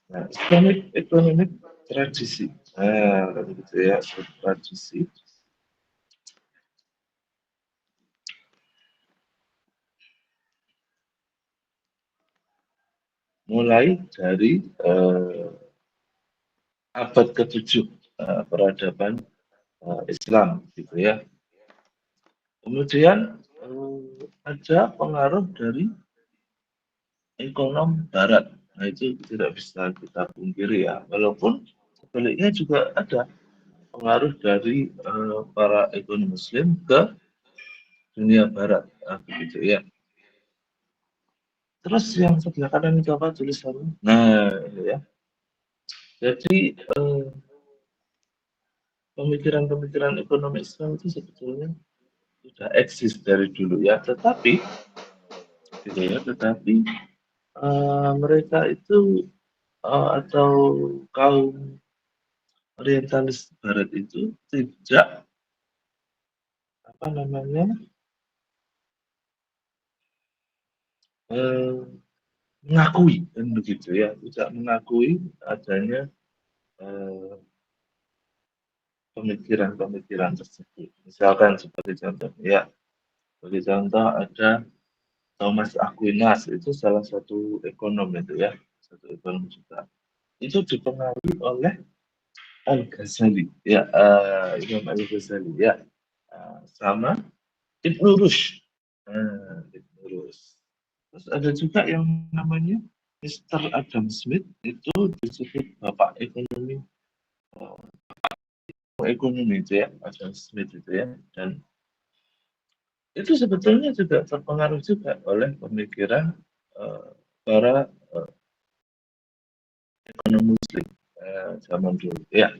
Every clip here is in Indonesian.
Nah, Islamic economic tradisi. Nah, gitu ya, tradisi. Mulai dari abad ke-7 peradaban Islam, gitu ya. Kemudian ada pengaruh dari ekonom Barat. Nah, itu tidak bisa kita pungkiri ya. Walaupun sebaliknya juga ada pengaruh dari para ekonom Muslim ke dunia Barat, begitu ya. Terus yang sebelah kanan itu apa tulisannya? Nah, ini ya. Jadi pemikiran-pemikiran ekonomi Islam itu sebetulnya sudah eksis dari dulu ya. Tetapi, gitu ya. Tetapi mereka itu atau kaum orientalis Barat itu tidak apa namanya eh, mengakui kan begitu ya, tidak mengakui adanya eh, pemikiran-pemikiran tersebut. Misalkan seperti contoh ya, sebagai contoh ada Thomas Aquinas itu salah satu ekonom itu ya, satu ekonom juga. Itu dipengaruhi oleh Al-Ghazali ya, Imam Al-Ghazali ya, sama Ibnu Rushd. Ibnu Rushd. Terus ada juga yang namanya Mr. Adam Smith itu disebut bapak ekonomi ekonomi itu ya, Adam Smith itu ya, dan itu sebetulnya juga terpengaruh juga oleh pemikiran uh, para ekonom Muslim zaman dulu ya.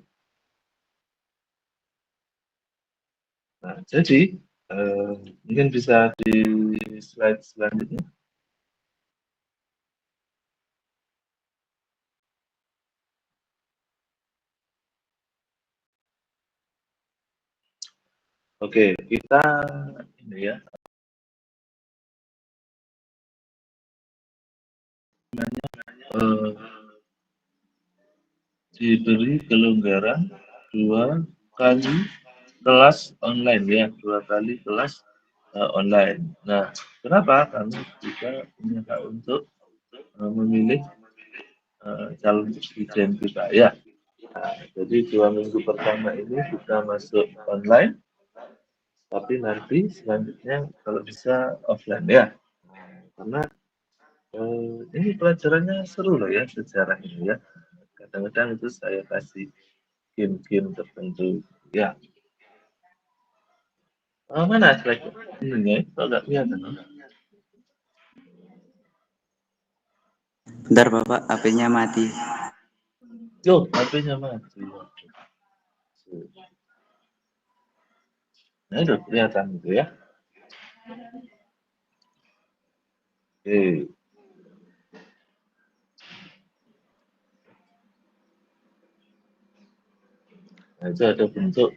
Nah, jadi uh, mungkin bisa di slide selanjutnya. Oke, kita ini ya uh, diberi kelonggaran 2 kali kelas online ya, 2 kali kelas online. Nah, kenapa? Karena kita punya hak untuk memilih calon presiden kita ya. Nah, jadi 2 minggu pertama ini kita masuk online, tapi nanti selanjutnya kalau bisa offline ya. Karena ini pelajarannya seru loh ya sejarah ini ya. Kadang-kadang itu saya kasih game-game tertentu ya. Mana slide ininya? Kalau nggak kelihatan. Bentar Bapak, HP-nya mati. Yo, HP-nya mati. Nah, udah kelihatan gitu ya. Oke. Nah, itu ada bentuk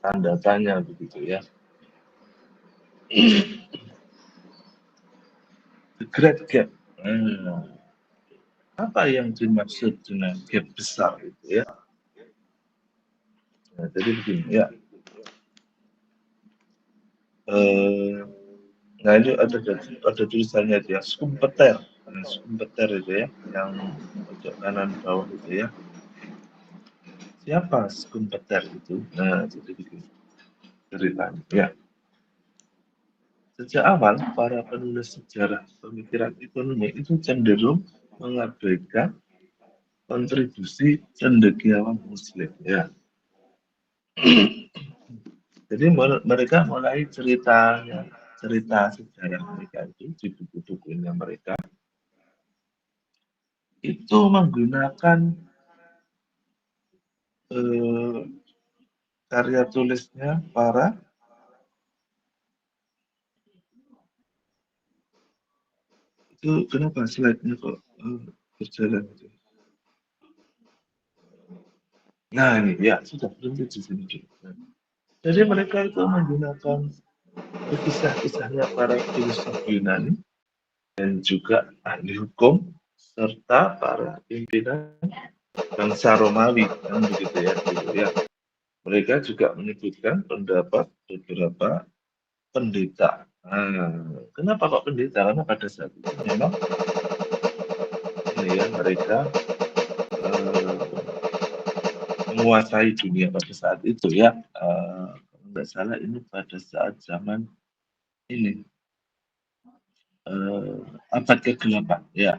tanda tanya begitu ya. The Great Gap. Nah, apa yang dimaksud dengan gap besar itu ya? Nah, jadi begini ya. Eh, nah itu ada tulisannya itu ya, skumpeter. Nah, skumpeter itu ya, yang pojok kanan bawah itu ya. Siapa skumpeter itu? Nah, jadi begini ceritanya ya. Sejak awal, para penulis sejarah pemikiran ekonomi itu cenderung mengabaikan kontribusi cendekiawan Muslim. Ya, jadi mereka mulai cerita sejarah mereka itu di buku-bukunya mereka itu menggunakan eh, karya tulisnya para itu kenapa slide-nya kok berjalan itu? Nah ini ya sudah berhenti di sini. Nah, jadi mereka itu menggunakan kisah-kisahnya para filsuf Yunani dan juga ahli hukum serta para pimpinan bangsa Romawi, kan begitu ya, gitu ya. Mereka juga menyebutkan pendapat beberapa pendeta. Nah, kenapa kok pendeta? Karena pada saat itu memang ini ya mereka menguasai dunia pada saat itu ya. Kalau nggak salah ini pada saat zaman ini abad ke-8 ya.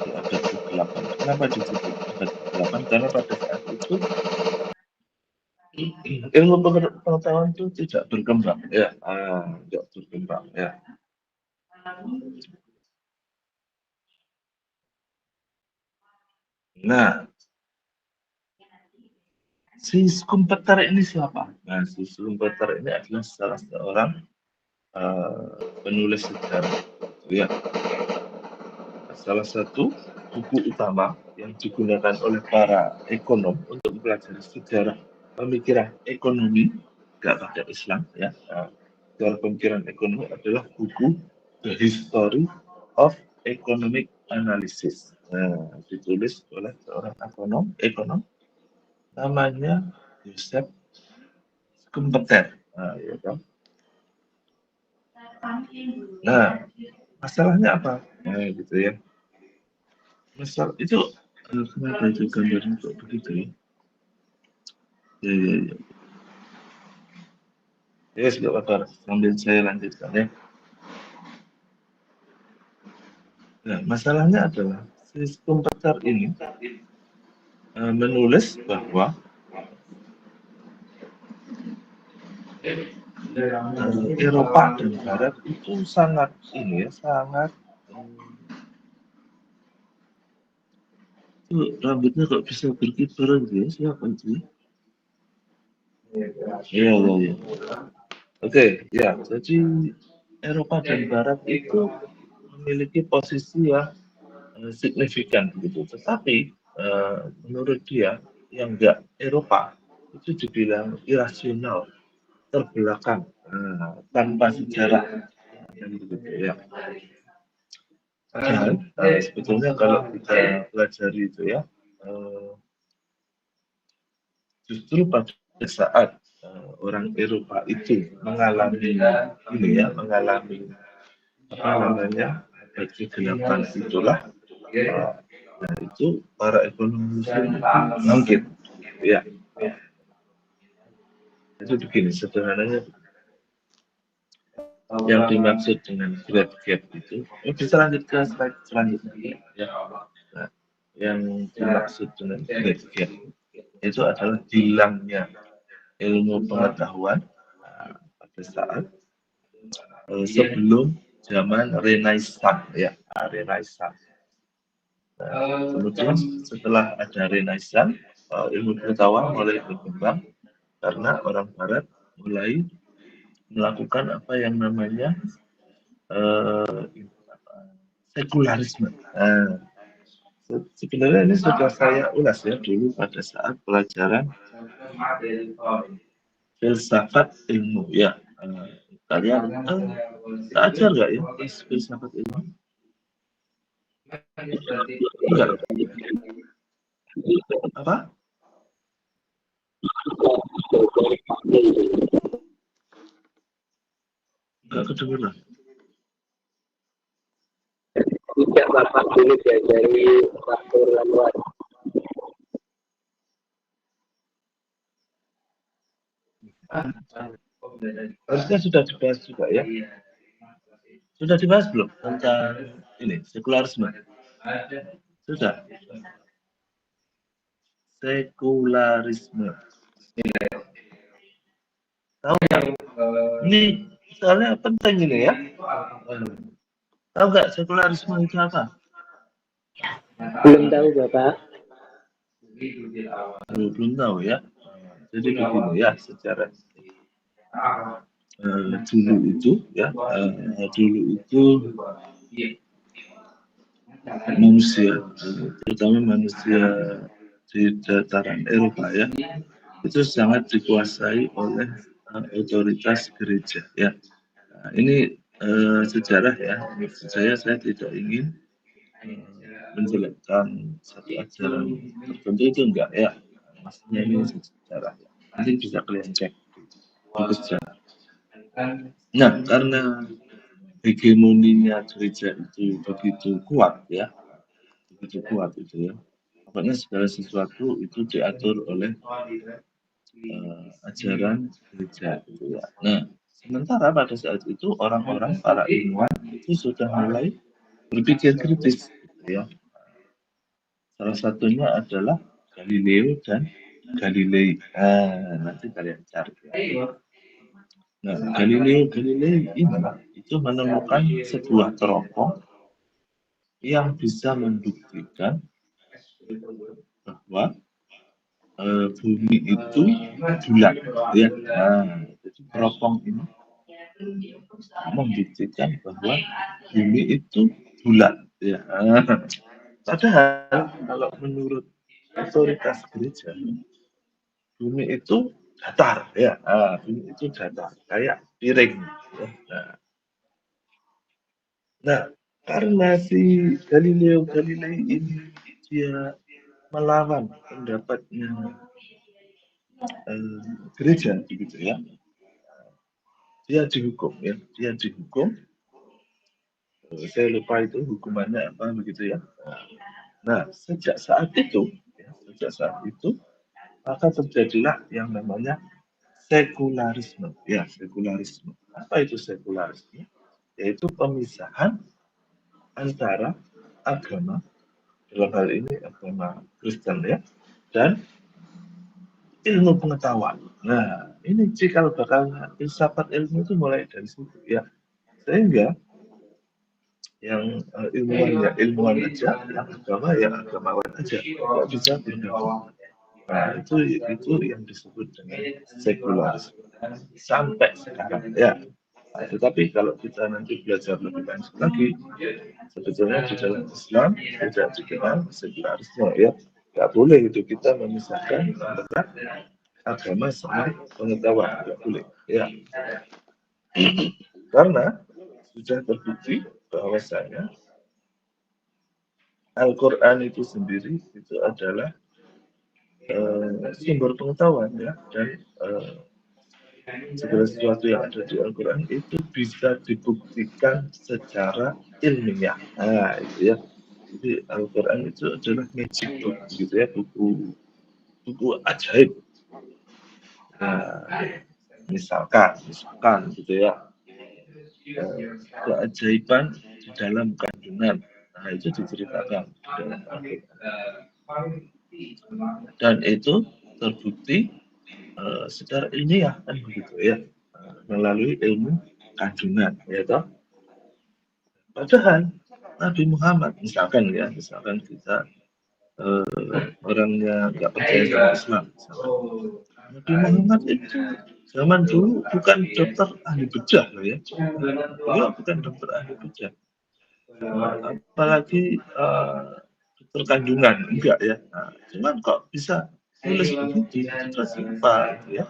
Di abad ke-8. Kenapa disebut abad ke-8? Karena pada saat itu ilmu pengetahuan itu tidak berkembang ya, tidak berkembang ya. Nah, si Schumpeter ini siapa? Nah, si Schumpeter ini adalah salah seorang penulis sejarah, ya. Salah satu buku utama yang digunakan oleh para ekonom untuk mempelajari sejarah pemikiran ekonomi, nggak pakai Islam, ya. Sejarah pemikiran ekonomi adalah buku The History of Economic Analysis. Nah, ditulis oleh seorang ekonom namanya Joseph Schumpeter. Nah, ya kan? Nah, masalahnya apa? Nah, gitu ya. Masalah itu kenapa itu gambarnya kok begitu ya? Ya, ya, ya. Ya, sudah apa? Sambil saya lanjutkan ya. Nah, masalahnya adalah si Schumpeter ini menulis bahwa Eropa dan Barat itu sangat ini ya, sangat itu rambutnya kok bisa berkibar gitu ya, siapa itu? Iya, iya, iya. Oke, ya, jadi Eropa dan Barat itu memiliki posisi yang signifikan begitu. Tetapi menurut dia yang enggak Eropa itu dibilang irasional, terbelakang, tanpa sejarah, dan begitu ya. Dan sebetulnya kalau kita pelajari itu ya, justru pada saat orang Eropa itu mengalami ini ya, mengalami apa namanya abad ke-8 itulah, nah itu para ekonomi Muslim bangkit, ya. Itu begini sederhananya, yang dimaksud dengan great gap itu, bisa lanjut ke slide selanjutnya ya. Nah, yang dimaksud dengan great gap itu adalah hilangnya ilmu pengetahuan pada saat sebelum zaman Renaissance ya, Renaissance. Nah, kemudian setelah ada Renaissance, ilmu pengetahuan mulai berkembang karena orang Barat mulai melakukan apa yang namanya sekularisme. Nah, sebenarnya ini sudah saya ulas ya dulu pada saat pelajaran filsafat ilmu ya. Kalian ajar nggak ya filsafat ilmu? Enggak. Apa? Enggak kedengeran. Tidak Bapak dulu diajari waktu laluan. Harusnya sudah dibahas juga ya. Sudah dibahas belum tentang ini sekularisme? Sudah. Sekularisme. Tahu nggak? Ini soalnya penting ini ya. Tahu nggak sekularisme itu apa? Belum tahu Bapak. Belum tahu ya. Jadi begini ya secara dulu itu ya, dulu itu manusia, terutama manusia di dataran Eropa ya, itu sangat dikuasai oleh otoritas gereja ya. Nah, ini sejarah ya. Maksud saya tidak ingin menjelekkan satu ajaran tertentu itu enggak ya. Maksudnya ini sejarah ya. Nanti bisa kalian cek di buku sejarah. Nah, karena hegemoninya gereja itu begitu kuat ya, begitu kuat itu ya. Pokoknya segala sesuatu itu diatur oleh ajaran gereja gitu ya. Nah, sementara pada saat itu orang-orang para ilmuwan itu sudah mulai berpikir kritis gitu ya. Salah satunya adalah Galileo dan Galilei. Nanti kalian cari. Nah, Galileo Galilei ini itu menemukan sebuah teropong yang bisa membuktikan bahwa bumi itu bulat, ya. Nah, jadi teropong ini membuktikan bahwa bumi itu bulat, ya. Padahal kalau menurut otoritas gereja, bumi itu datar, ya. Bumi itu datar, kayak piring. Ya. Nah, karena si Galileo Galilei ini dia melawan pendapatnya gereja, begitu ya. Dia dihukum, ya. Dia dihukum. Saya lupa itu hukumannya apa, begitu ya. Nah, sejak saat itu, maka terjadilah yang namanya sekularisme. Ya, sekularisme. Apa itu sekularisme? Yaitu pemisahan antara agama, dalam hal ini agama Kristen ya, dan ilmu pengetahuan. Nah, ini cikal bakal filsafat ilmu itu mulai dari situ ya. Sehingga yang ilmuwan ya ilmuwan aja, yang agama ya agamawan aja, nggak bisa bergabung. Nah, itu yang disebut dengan sekularisme sampai sekarang ya. Nah, tetapi kalau kita nanti belajar lebih lanjut lagi, sebetulnya di dalam Islam tidak dikenal sekularisme ya. Nggak boleh itu kita memisahkan antara agama sama pengetahuan, nggak boleh ya. Karena sudah terbukti bahwasanya Al-Quran itu sendiri itu adalah sumber pengetahuan ya, dan segala sesuatu yang ada di Al-Quran itu bisa dibuktikan secara ilmiah. Nah, itu ya. Jadi Al-Quran itu adalah magic book gitu ya, buku ajaib. Nah, misalkan gitu ya, keajaiban di dalam kandungan. Nah, itu diceritakan di dalam Al-Quran. Dan itu terbukti secara ilmiah kan begitu ya, melalui ilmu kandungan ya toh. Padahal Nabi Muhammad misalkan kita orangnya nggak percaya sama Islam, Nabi Muhammad itu zaman dulu bukan dokter ahli bedah loh ya, beliau bukan dokter ahli bedah, apalagi dokter kandungan enggak ya. Nah, cuman kok bisa tulis begitu, itu terus apa gitu ya.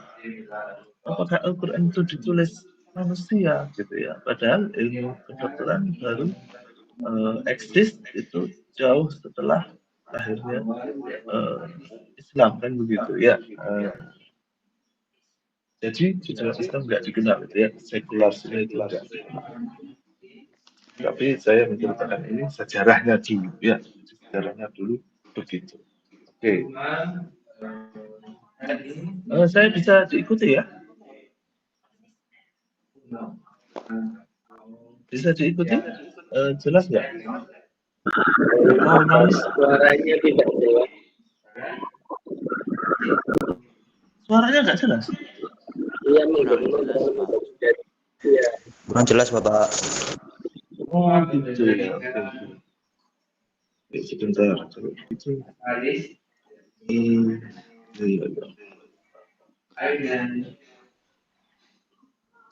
Apakah Al-Quran itu ditulis manusia gitu ya, padahal ilmu kedokteran baru eksis itu jauh setelah lahirnya Islam kan begitu ya. Jadi di dalam Islam nggak dikenal gitu ya, sekularisme itu nggak dikenal. Tapi saya menceritakan ini sejarahnya dulu ya, sejarahnya dulu begitu. Oke, saya bisa diikuti ya, bisa diikuti. Jelas nggak? Oh, noise. Suaranya tidak jelas. Suaranya nggak jelas. Iya, Kurang jelas, Pak. Iya. Kurang jelas, Bapak. Oh, gitu ya. Oke, oke. Oke, sebentar. Kalau gitu, iya, iya.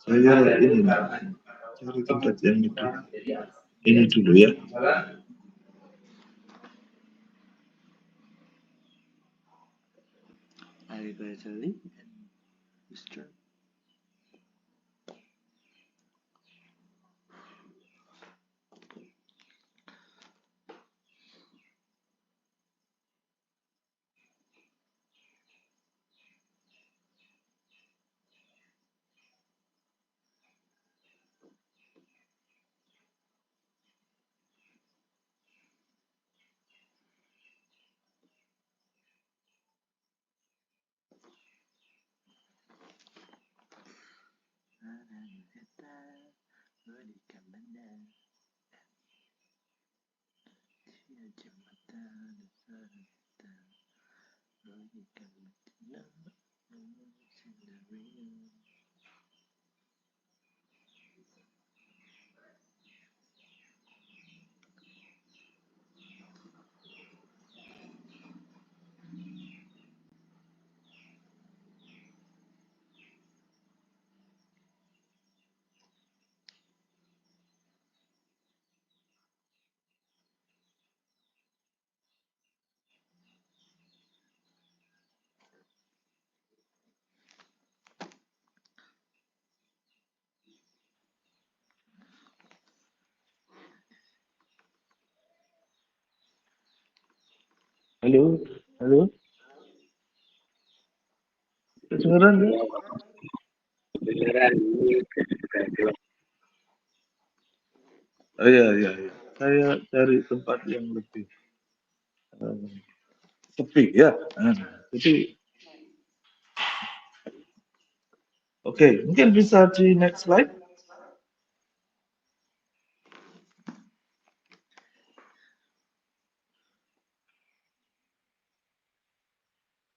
Saya ini cari tempat yang lebih ini dulu ya. I will link and Mr. kata berikan benda dia jembatan serta berikan benda sendiri. Halo, halo, kedengeran nggak? Beneran ini Oh iya, iya, iya. Saya cari tempat yang lebih eh, sepi ya. Jadi, oke, mungkin bisa di next slide.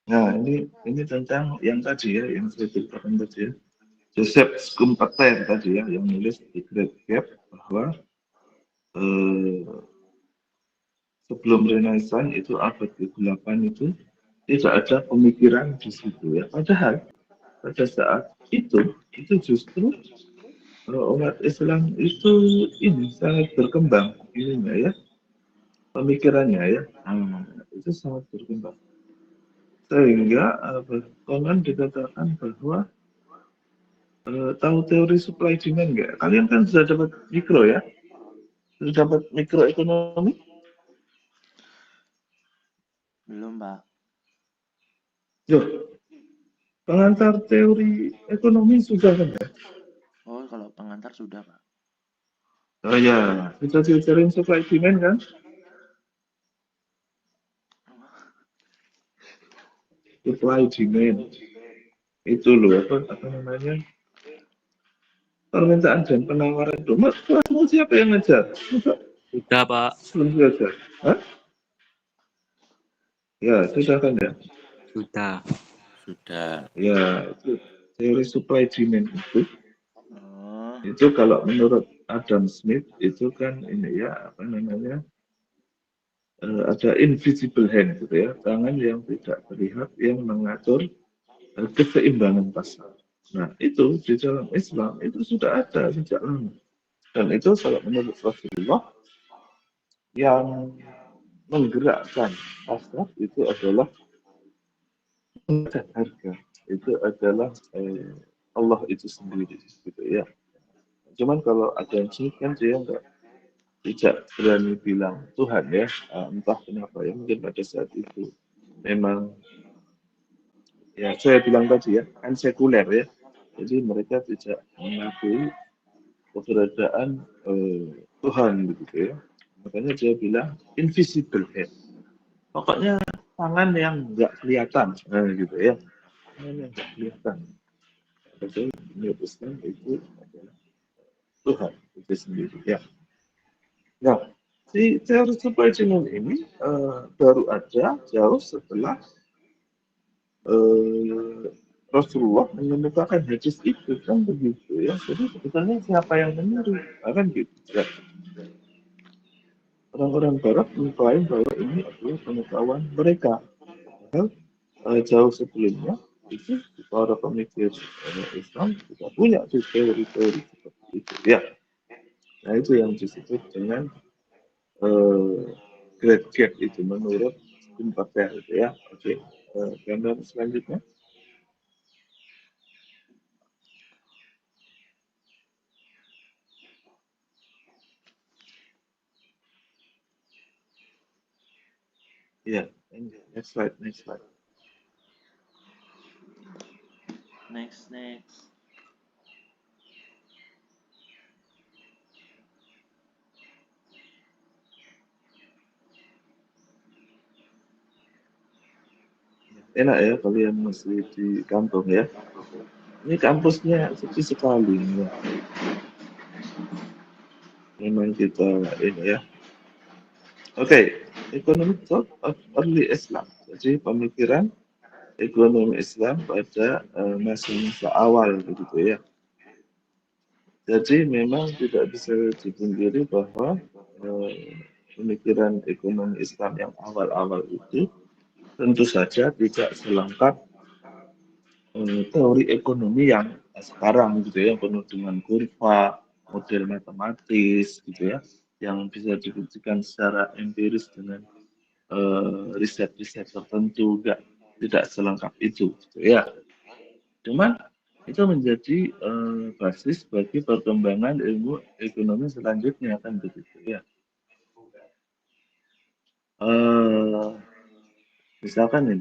Nah, ini tentang yang tadi ya, yang saya ceritakan tadi ya. Joseph Schumpeter tadi ya, yang nulis The Great Gap bahwa eh, sebelum Renaissance itu abad ke-8 itu tidak ada pemikiran di situ ya. Padahal pada saat itu justru umat Islam itu ini sangat berkembang ininya ya, pemikirannya ya. Itu sangat berkembang. Sehingga konon dikatakan bahwa tahu teori supply demand nggak? Kalian kan sudah dapat mikro ya, sudah dapat mikroekonomi. Belum, Pak. Loh, pengantar teori ekonomi sudah kan ya? Oh, kalau pengantar sudah, Pak. Oh ya, kita diajarin supply demand kan? Supply demand itu loh apa namanya? Permintaan dan penawaran itu. Mas, kelasmu siapa yang ngajar? Masa Sudah, Pak. belum diajar? Hah? Ya, sudah kan ya? Sudah. Sudah. Ya, itu teori supply demand Oh, itu kalau menurut Adam Smith itu kan ini ya apa namanya ada invisible hand gitu ya, tangan yang tidak terlihat yang mengatur keseimbangan pasar. Nah, itu di dalam Islam itu sudah ada sejak lama. Dan itu kalau menurut Rasulullah yang menggerakkan pasar itu adalah harga. Itu adalah Allah itu sendiri gitu ya. Cuman kalau ada yang sini kan dia tidak berani bilang Tuhan ya, entah kenapa ya, mungkin pada saat itu memang ya saya bilang tadi ya, kan sekuler ya, jadi mereka tidak mengakui keberadaan Tuhan gitu ya, makanya dia bilang invisible hand, pokoknya tangan yang nggak kelihatan, gitu ya, tangan yang nggak kelihatan. Padahal menurut Islam itu adalah Tuhan itu sendiri ya. Nah, si teori supply chain ini baru ada jauh setelah eh, Rasulullah mengemukakan hadis itu kan begitu ya. Jadi sebetulnya siapa yang meniru? Kan gitu. Ya. Orang-orang Barat mengklaim bahwa ini adalah pengetahuan mereka. Padahal jauh sebelumnya itu para pemikir Islam juga punya teori-teori seperti itu. Ya, nah itu yang disebut dengan eh, Great Gap itu menurut Schumpeter itu ya. Oke, gambar selanjutnya. Ya, next slide, next slide. next. Enak ya kalian masih di kantor ya. Ini kampusnya sepi sekali ya. Memang kita ini ya. Oke, economic thought of early Islam. Jadi pemikiran ekonomi Islam pada masa-masa awal begitu ya. Jadi memang tidak bisa dipungkiri bahwa pemikiran ekonomi Islam yang awal-awal itu tentu saja tidak selengkap teori ekonomi yang sekarang gitu ya, yang penuh dengan kurva, model matematis gitu ya, yang bisa dibuktikan secara empiris dengan riset-riset tertentu, tidak selengkap itu gitu ya. Cuman itu menjadi basis bagi perkembangan ilmu ekonomi selanjutnya kan begitu ya. Eh, misalkan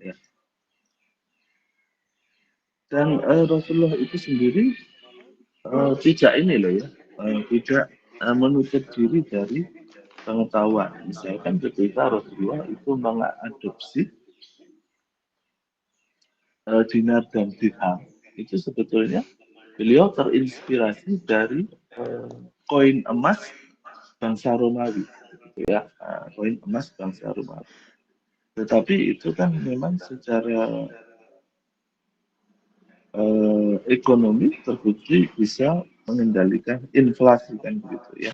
ya. Dan Rasulullah itu sendiri tidak ini loh ya, tidak menutup diri dari pengetahuan. Misalkan ketika Rasulullah itu mengadopsi dinar dan dirham, itu sebetulnya beliau terinspirasi dari koin emas bangsa Romawi, gitu ya, koin emas bangsa Romawi. Tetapi itu kan memang secara ekonomi terbukti bisa mengendalikan inflasi kan begitu ya.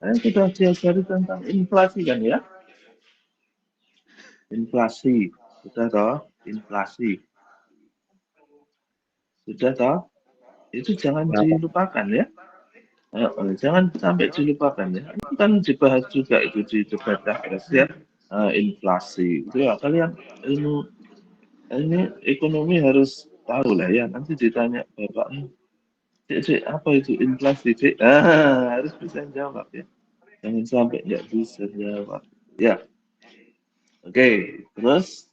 Saya sudah diajari tentang inflasi kan ya, inflasi, sudah toh, inflasi, sudah toh, itu jangan dilupakan ya. Jangan sampai dilupakan ya. Itu kan dibahas juga itu di debat capres ya, inflasi. Itu ya kalian ilmu ini ekonomi harus tahu lah ya. Nanti ditanya bapak, Cik, apa itu inflasi, Cik? Harus bisa jawab ya. Jangan sampai nggak bisa jawab. Ya, oke. Terus,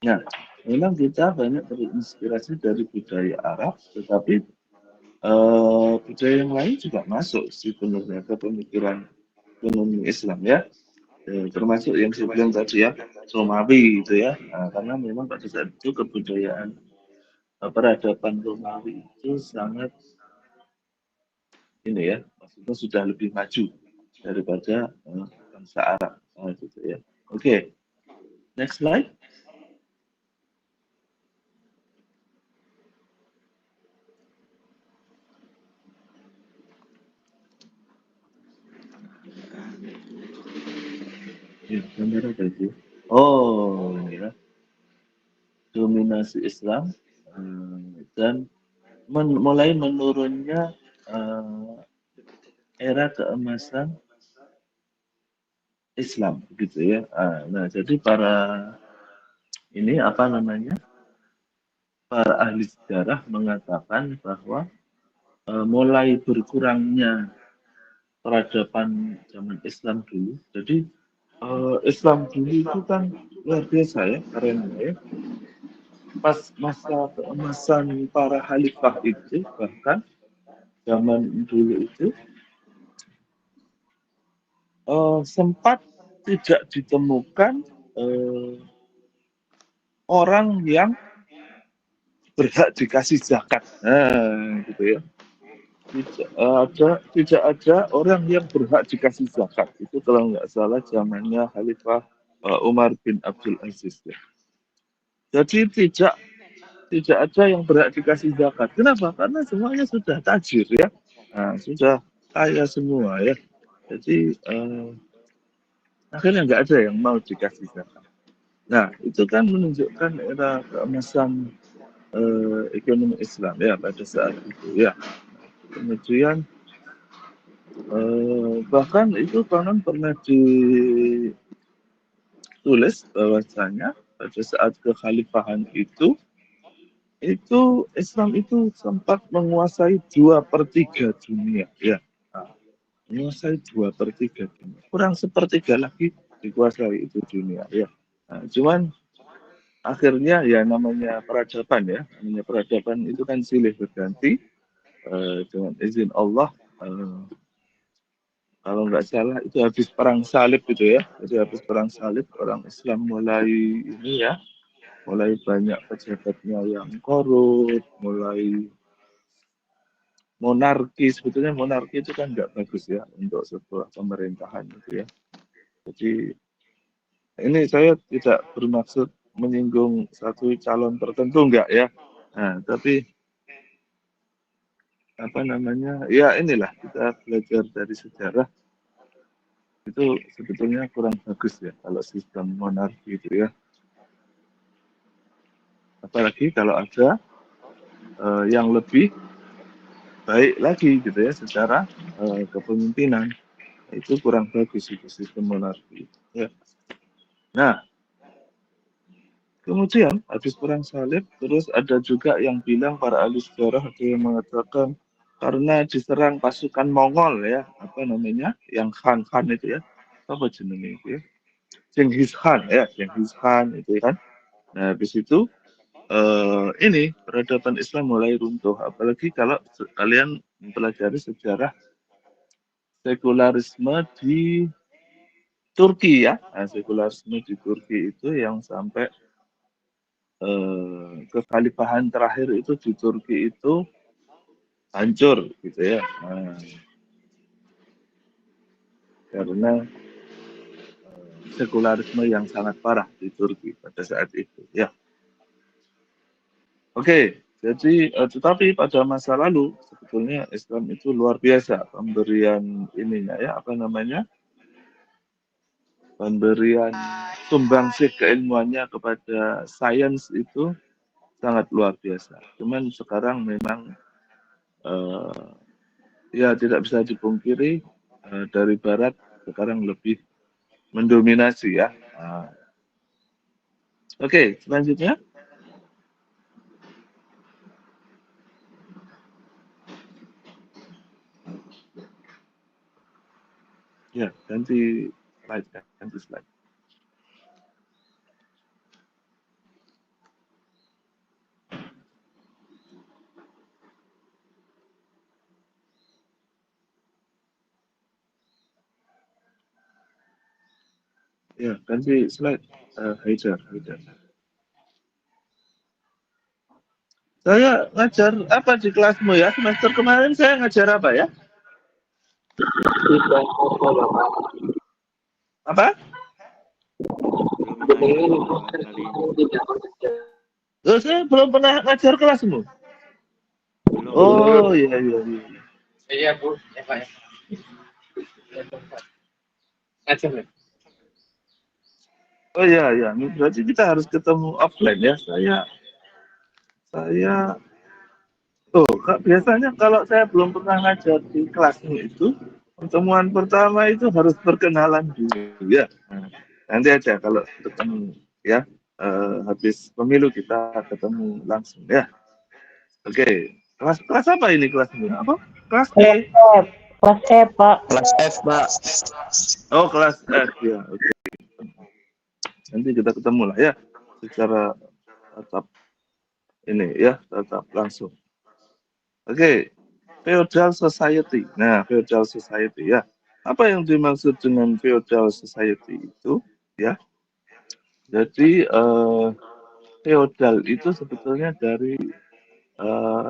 nah, memang kita banyak terinspirasi dari budaya Arab, tetapi budaya yang lain juga masuk sebenarnya ke pemikiran ekonomi Islam ya. Termasuk yang saya bilang tadi ya, Romawi itu ya. Nah, karena memang pada saat itu kebudayaan peradaban Romawi itu sangat ini ya, maksudnya sudah lebih maju daripada bangsa Arab gitu ya. Oke, next slide. Ya, gambar apa itu? Oh, ini ya, dominasi Islam dan mulai menurunnya era keemasan Islam gitu ya. Nah, jadi ini apa namanya? Para ahli sejarah mengatakan bahwa mulai berkurangnya peradaban zaman Islam dulu. Jadi Islam dulu itu kan luar biasa ya, keren ya. Pas masa keemasan para khalifah itu, bahkan zaman dulu itu sempat tidak ditemukan orang yang berhak dikasih zakat. Nah, gitu ya. Tidak ada orang yang berhak dikasih zakat. Itu kalau nggak salah zamannya Khalifah Umar bin Abdul Aziz ya. Jadi tidak ada yang berhak dikasih zakat. Kenapa? Karena semuanya sudah tajir ya. Nah, sudah kaya semua ya. Jadi akhirnya nggak ada yang mau dikasih zakat. Nah, itu kan menunjukkan era keemasan ekonomi Islam ya pada saat itu ya. Kemudian bahkan itu konon pernah ditulis bahwasanya pada saat kekhalifahan itu Islam itu sempat menguasai 2/3 dunia ya. Nah, menguasai 2/3 dunia. Kurang sepertiga lagi dikuasai itu dunia ya. Nah, cuman akhirnya ya namanya peradaban itu kan silih berganti dengan izin Allah. Kalau nggak salah itu habis perang salib gitu ya. Jadi habis perang salib orang Islam mulai ini ya, mulai banyak pejabatnya yang korup, mulai monarki. Sebetulnya monarki itu kan nggak bagus ya untuk sebuah pemerintahan gitu ya. Jadi ini saya tidak bermaksud menyinggung satu calon tertentu, enggak ya. Nah, tapi apa namanya, ya inilah kita belajar dari sejarah itu sebetulnya kurang bagus ya kalau sistem monarki itu ya. Apalagi kalau ada yang lebih baik lagi gitu ya secara kepemimpinan, itu kurang bagus itu sistem monarki ya. Nah, kemudian habis perang salib terus ada juga yang bilang, para ahli sejarah ada yang mengatakan karena diserang pasukan Mongol ya, apa namanya, yang Khan itu ya, apa jenenge itu ya, Genghis Khan ya, Genghis Khan itu kan. Nah, habis itu ini peradaban Islam mulai runtuh. Apalagi kalau kalian mempelajari sejarah sekularisme di Turki ya. Nah, sekularisme di Turki itu yang sampai kekhalifahan terakhir itu di Turki itu hancur gitu ya. Nah, karena sekularisme yang sangat parah di Turki pada saat itu ya. Oke, jadi tetapi pada masa lalu sebetulnya Islam itu luar biasa pemberian ininya ya, apa namanya, pemberian sumbangsih keilmuannya kepada sains itu sangat luar biasa. Cuman sekarang memang ya tidak bisa dipungkiri dari Barat sekarang lebih mendominasi ya. Nah, oke, selanjutnya. Ya, ganti slide ya, ganti slide. Ya, ganti slide. Haidar. Saya ngajar apa di kelasmu ya? Semester kemarin saya ngajar apa ya? Tidak apa Bapak. Apa? Belum Dengan ngajar kali ini. tidak mengajar. Saya belum pernah ngajar kelasmu. Belum. Oh iya. Iya Bu, ya Pak ya. Ngajar ya. Oh iya. Berarti kita harus ketemu offline ya. Saya Kak, biasanya kalau saya belum pernah ngajar di kelasmu itu, pertemuan pertama itu harus perkenalan dulu ya. Nah, nanti aja kalau ketemu ya, habis pemilu kita ketemu langsung ya. Oke, kelas apa ini kelasmu? Apa? Kelas E. Kelas F, Pak. Kelas F, Pak. Oh, kelas F ya. Oke. Nanti kita ketemu lah ya, secara tatap ini ya, tatap langsung. Oke, feudal society. Nah, feudal society ya. Apa yang dimaksud dengan feudal society itu? Ya, jadi feodal itu sebetulnya dari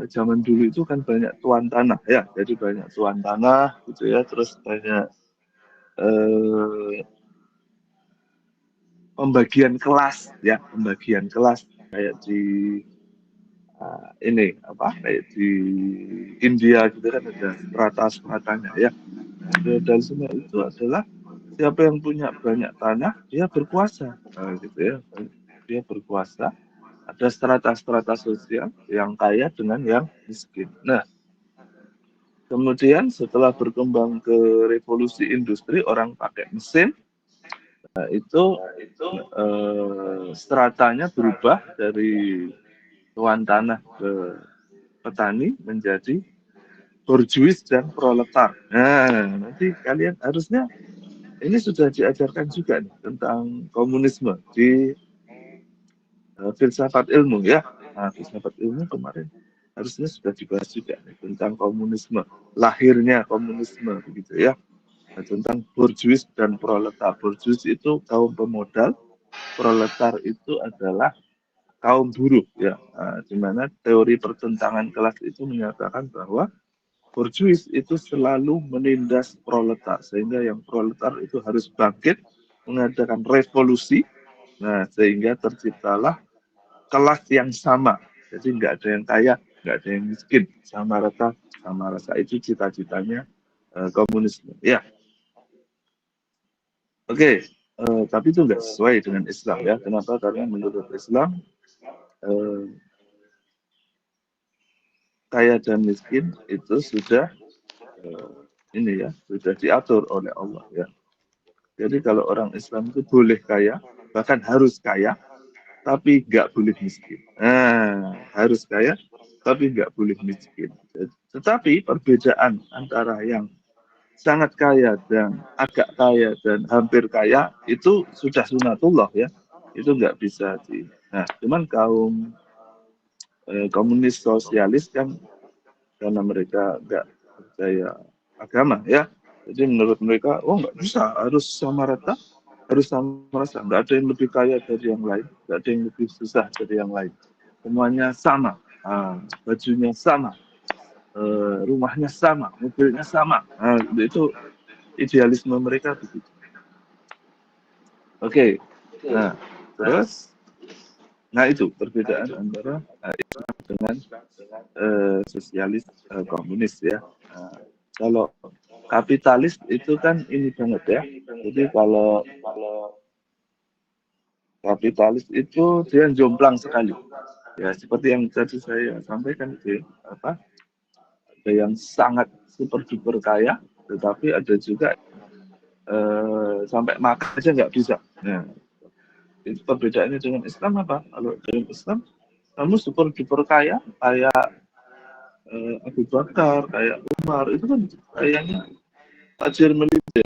zaman dulu itu kan banyak tuan tanah ya. Jadi banyak tuan tanah gitu ya. Terus banyak pembagian kelas ya, pembagian kelas kayak di ini apa, kayak di India gitu kan ada strata-stratanya ya. Feodalisme itu adalah siapa yang punya banyak tanah dia berkuasa, gitu ya, dia berkuasa. Ada strata-strata sosial yang kaya dengan yang miskin. Nah, kemudian setelah berkembang ke revolusi industri, orang pakai mesin, nah itu stratanya berubah dari tuan tanah ke petani menjadi borjuis dan proletar. Nah, nanti kalian harusnya ini sudah diajarkan juga nih tentang komunisme di filsafat ilmu ya. Nah, filsafat ilmu kemarin harusnya sudah dibahas juga nih tentang komunisme, lahirnya komunisme begitu ya. Nah, tentang borjuis dan proletar. Borjuis itu kaum pemodal, proletar itu adalah kaum buruh ya, di mana teori pertentangan kelas itu menyatakan bahwa borjuis itu selalu menindas proletar, sehingga yang proletar itu harus bangkit mengadakan revolusi. Nah, sehingga terciptalah kelas yang sama. Jadi nggak ada yang kaya, nggak ada yang miskin, sama rata, sama rasa. Itu cita-citanya komunisme. Ya, oke. Tapi itu nggak sesuai dengan Islam ya. Kenapa? Karena menurut Islam kaya dan miskin itu sudah ini ya, sudah diatur oleh Allah ya. Jadi kalau orang Islam itu boleh kaya, bahkan harus kaya, tapi nggak boleh miskin. Nah, harus kaya, tapi nggak boleh miskin. Tetapi perbedaan antara yang sangat kaya dan agak kaya dan hampir kaya itu sudah sunatullah ya. Itu nggak bisa di. Nah, cuman kaum komunis sosialis kan karena mereka nggak percaya agama ya. Jadi menurut mereka, oh nggak bisa, harus sama rata, harus sama rata. Nggak ada yang lebih kaya dari yang lain, nggak ada yang lebih susah dari yang lain. Semuanya sama, bajunya sama, rumahnya sama, mobilnya sama. Nah, itu idealisme mereka begitu. Oke, nah terus, nah itu perbedaan antara Islam dengan sosialis komunis ya. Nah, kalau kapitalis itu kan ini banget ya. Jadi kalau kapitalis itu dia jomplang sekali. Ya seperti yang tadi saya sampaikan itu apa? Ada yang sangat super duper kaya, tetapi ada juga sampai makan aja nggak bisa. Nah, itu perbedaannya dengan Islam apa? Kalau dengan Islam kamu super duper kaya, kayak Abu Bakar, kayak Umar, itu kan kayaknya tajir melintir.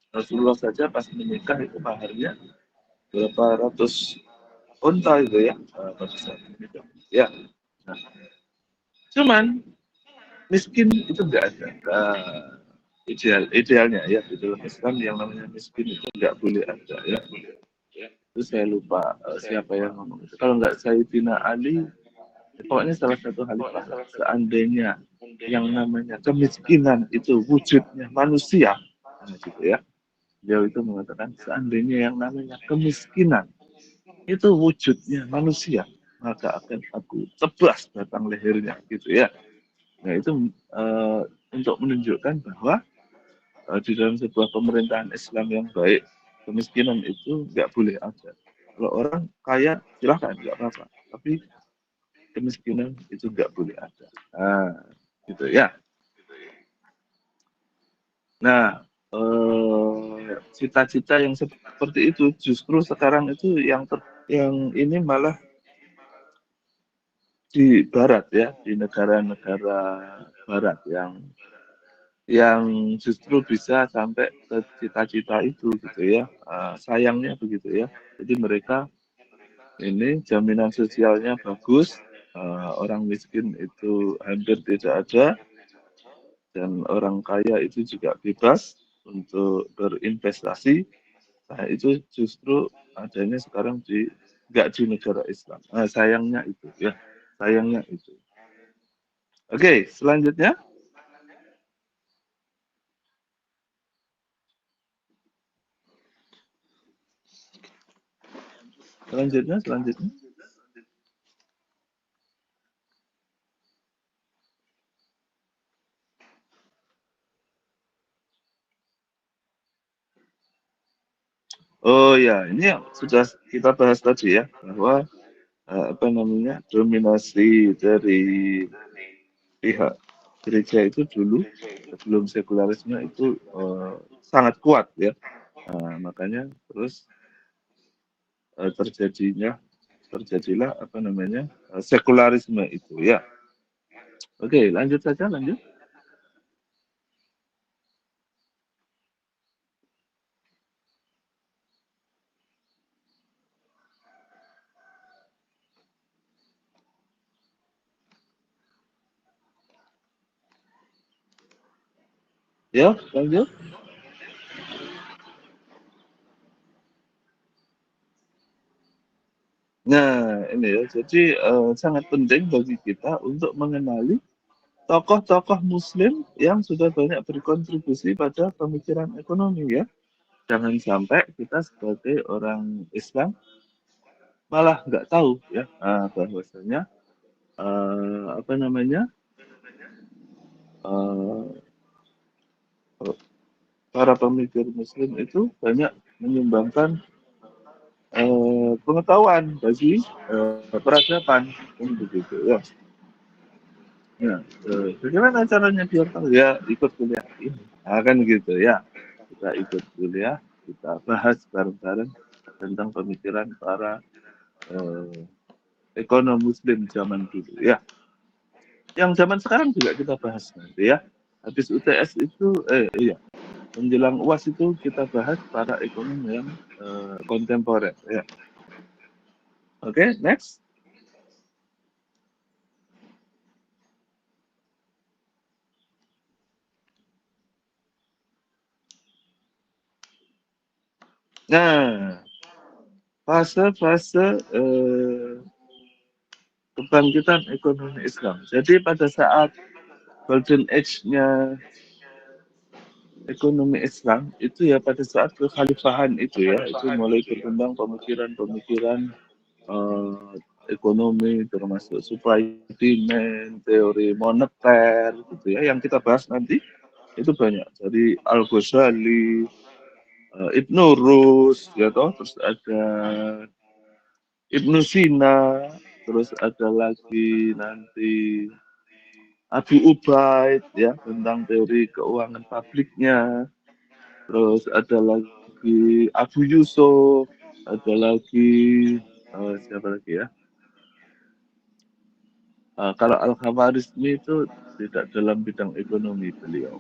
Rasulullah saja pas menikah itu maharnya berapa ratus unta itu ya, pada saat menikah. Ya, nah, cuman miskin itu enggak ada. Idealnya ya di dalam Islam yang namanya miskin itu enggak boleh ada ya. Itu saya lupa siapa yang ngomong itu. Kalau enggak Sayyidina Ali, pokoknya salah satu khalifah. Seandainya yang namanya kemiskinan itu wujudnya manusia, nah, gitu ya. Beliau itu mengatakan seandainya yang namanya kemiskinan itu wujudnya manusia, maka akan aku tebas batang lehernya, gitu ya. Nah itu untuk menunjukkan bahwa di dalam sebuah pemerintahan Islam yang baik, kemiskinan itu nggak boleh ada. Kalau orang kaya silahkan, nggak apa-apa. Tapi kemiskinan itu nggak boleh ada. Nah, gitu ya. Nah, cita-cita yang seperti itu justru sekarang itu yang ini malah di Barat ya, di negara-negara Barat yang justru bisa sampai ke cita-cita itu gitu ya. Sayangnya begitu ya. Jadi mereka ini jaminan sosialnya bagus, orang miskin itu hampir tidak ada, dan orang kaya itu juga bebas untuk berinvestasi. Nah, itu justru adanya sekarang nggak di negara Islam. Sayangnya itu ya, sayangnya itu. Oke, selanjutnya. Selanjutnya. Oh ya, ini yang sudah kita bahas tadi ya, bahwa apa namanya dominasi dari pihak gereja itu dulu sebelum sekularisme itu sangat kuat ya. Makanya terus terjadilah apa namanya sekularisme itu ya. Oke, lanjut saja lanjut. Ya, lanjut. Nah, ini ya, jadi sangat penting bagi kita untuk mengenali tokoh-tokoh Muslim yang sudah banyak berkontribusi pada pemikiran ekonomi ya. Jangan sampai kita sebagai orang Islam malah nggak tahu ya bahwasanya apa namanya eh, para pemikir Muslim itu banyak menyumbangkan pengetahuan bagi peradaban kan begitu ya. Nah, bagaimana caranya biar tahu ya ikut kuliah ini? Nah, kan gitu ya. Kita ikut kuliah, kita bahas bareng-bareng tentang pemikiran para eh, ekonom Muslim zaman dulu ya. Yang zaman sekarang juga kita bahas nanti ya. Habis UTS itu, iya, menjelang UAS itu kita bahas para ekonom yang kontemporer ya. Oke, next. Nah, fase-fase kebangkitan ekonomi Islam. Jadi pada saat golden age-nya ekonomi Islam itu ya pada saat kekhalifahan itu ya, itu mulai berkembang pemikiran-pemikiran eh, ekonomi termasuk supply demand, teori moneter gitu ya, yang kita bahas nanti itu banyak dari Al-Ghazali, Ibnu Rus, ya toh, terus ada Ibnu Sina, terus ada lagi nanti Abu Ubaid ya tentang teori keuangan publiknya, terus ada lagi Abu Yusuf, ada lagi siapa lagi ya? Kalau Al-Khawarizmi itu tidak dalam bidang ekonomi beliau.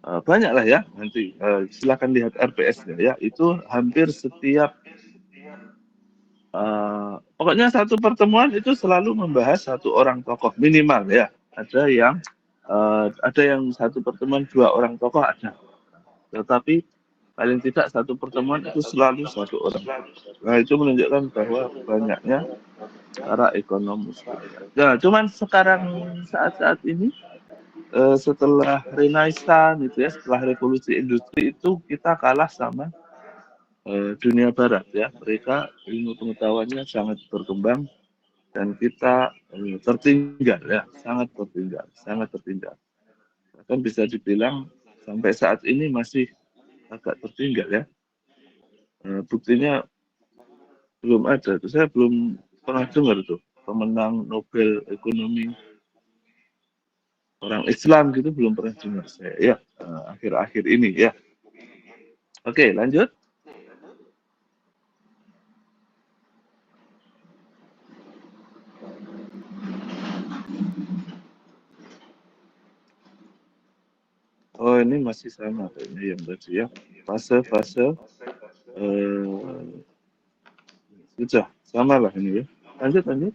Banyak lah ya nanti silakan lihat RPS-nya ya, itu hampir setiap pokoknya satu pertemuan itu selalu membahas satu orang tokoh minimal ya. Ada yang satu pertemuan dua orang tokoh ada, tetapi paling tidak satu pertemuan itu selalu satu orang tokoh. Nah itu menunjukkan bahwa banyaknya para ekonom Muslim. Nah cuman sekarang saat-saat ini setelah Renaissance itu ya, setelah revolusi industri itu kita kalah sama dunia barat ya. Mereka ilmu pengetahuannya sangat berkembang dan kita tertinggal ya, sangat tertinggal. Bahkan bisa dibilang sampai saat ini masih agak tertinggal ya. Buktinya belum ada. Tuh, saya belum pernah dengar tuh pemenang Nobel Ekonomi orang Islam gitu belum pernah dengar saya ya akhir-akhir ini ya. Oke, lanjut. Oh, ini masih sama kayaknya yang tadi ya. Fase-fase sudah sama lah ini ya. Lanjut, lanjut.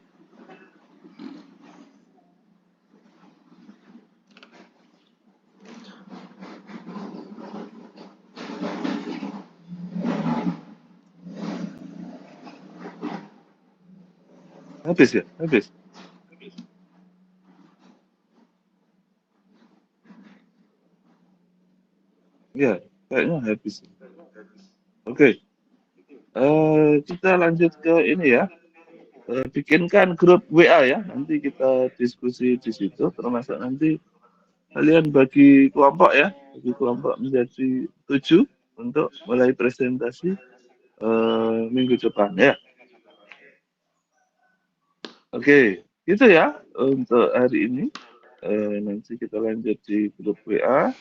Habis ya, habis. Ya, kayaknya habis. Oke, kita lanjut ke ini ya. Bikinkan grup WA ya. Nanti kita diskusi di situ. Termasuk nanti kalian bagi kelompok ya. Bagi kelompok menjadi 7 untuk mulai presentasi minggu depan ya. Oke, gitu ya untuk hari ini. Nanti kita lanjut di grup WA.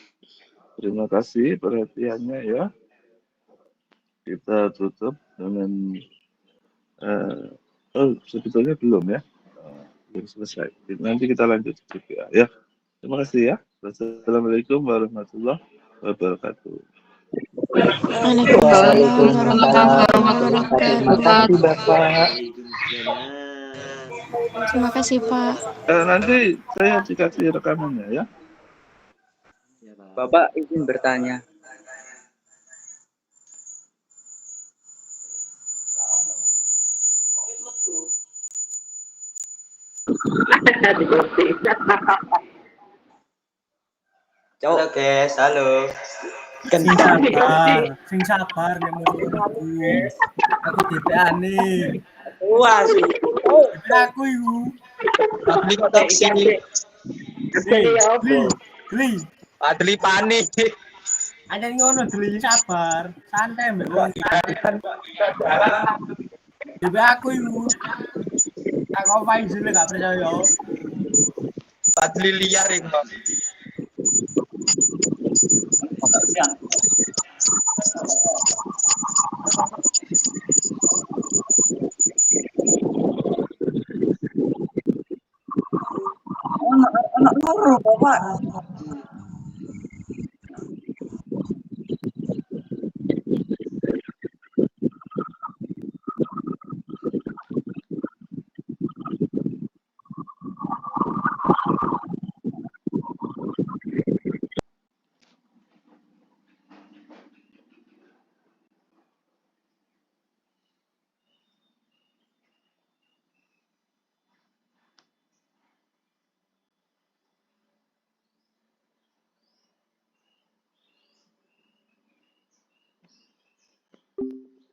Terima kasih perhatiannya ya. Kita tutup dengan sebetulnya belum ya. Belum selesai. Nanti kita lanjut di grup WA ya. Terima kasih ya. Wassalamualaikum warahmatullahi wabarakatuh. Waalaikumsalam warahmatullahi Terima kasih wabarakatuh. Bapak. Terima kasih Pak. Nanti saya dikasih rekamannya ya. Ya, Pak. Bapak izin bertanya. Diganti. Halo guys, halo. Sing sabar nek musuh aku. Aku DPA nih. Wah sih. DPA aku iku. Adli kok toksi. Jadi apa? Dli. Adli panik. Ada ngono Dli sabar. Santai mbak wong. DPA aku iku. Tak kau Faizul gak percaya. Adli liar itu. Anak loro, Bapak.